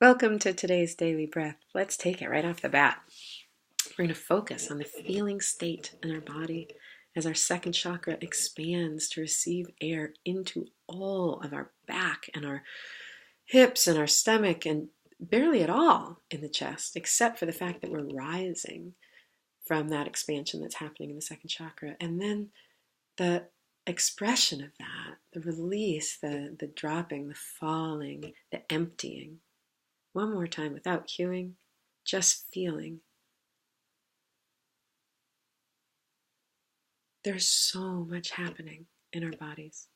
Welcome to today's daily breath. Let's take it right off the bat. We're going to focus on the feeling state in our body as our second chakra expands to receive air into all of our back and our hips and our stomach and barely at all in the chest, except for the fact that we're rising from that expansion that's happening in the second chakra. And then the expression of that, the release, the dropping, the falling, the emptying. One more time without cueing, just feeling. There's so much happening in our bodies.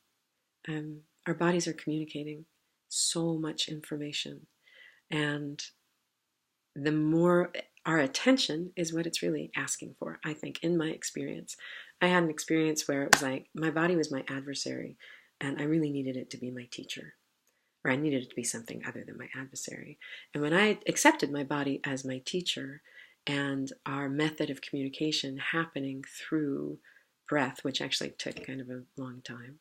Our bodies are communicating so much information. And the more our attention is what it's really asking for, I think, in my experience. I had an experience where it was like my body was my adversary, and I really needed it to be my teacher. Or I needed it to be something other than my adversary. And when I accepted my body as my teacher and our method of communication happening through breath, which actually took kind of a long time,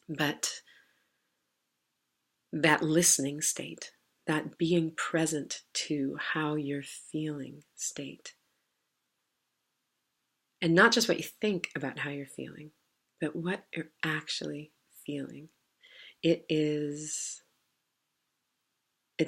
but that listening state, that being present to how you're feeling state, and not just what you think about how you're feeling, but what you're actually feeling. It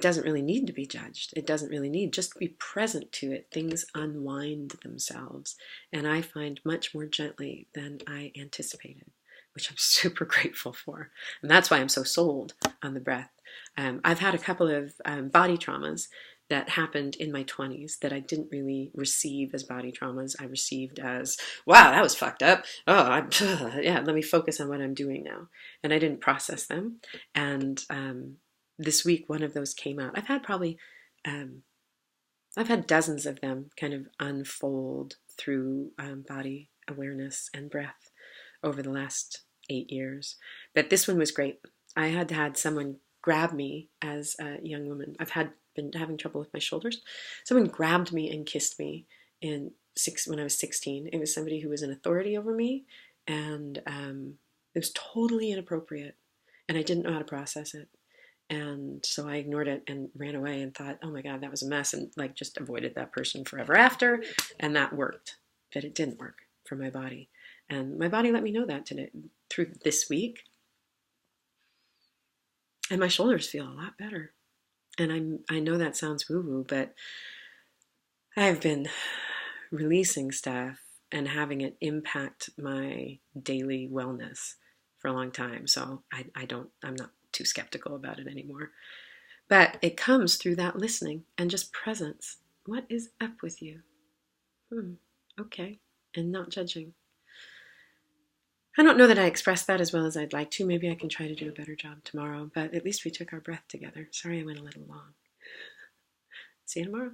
doesn't really need to be judged. It doesn't really need just to be present to it. Things unwind themselves, and I find much more gently than I anticipated, which I'm super grateful for. And that's why I'm so sold on the breath. I've had a couple of body traumas that happened in my 20s that I didn't really receive as body traumas. I received as, wow, that was fucked up. Oh, yeah, let me focus on what I'm doing now. And I didn't process them. And this week, one of those came out. I've had dozens of them kind of unfold through body awareness and breath over the last 8 years. But this one was great. I had someone grab me as a young woman. Been having trouble with my shoulders. Someone grabbed me and kissed me when I was 16. It was somebody who was an authority over me, and it was totally inappropriate, and I didn't know how to process it. And so I ignored it and ran away and thought, oh my God, that was a mess, and like just avoided that person forever after. And that worked, but it didn't work for my body. And my body let me know that today through this week. And my shoulders feel a lot better. And I know that sounds woo-woo, but I've been releasing stuff and having it impact my daily wellness for a long time. So I'm not too skeptical about it anymore. But it comes through that listening and just presence. What is up with you? Okay. And not judging. I don't know that I expressed that as well as I'd like to. Maybe I can try to do a better job tomorrow, but at least we took our breath together. Sorry I went a little long. See you tomorrow.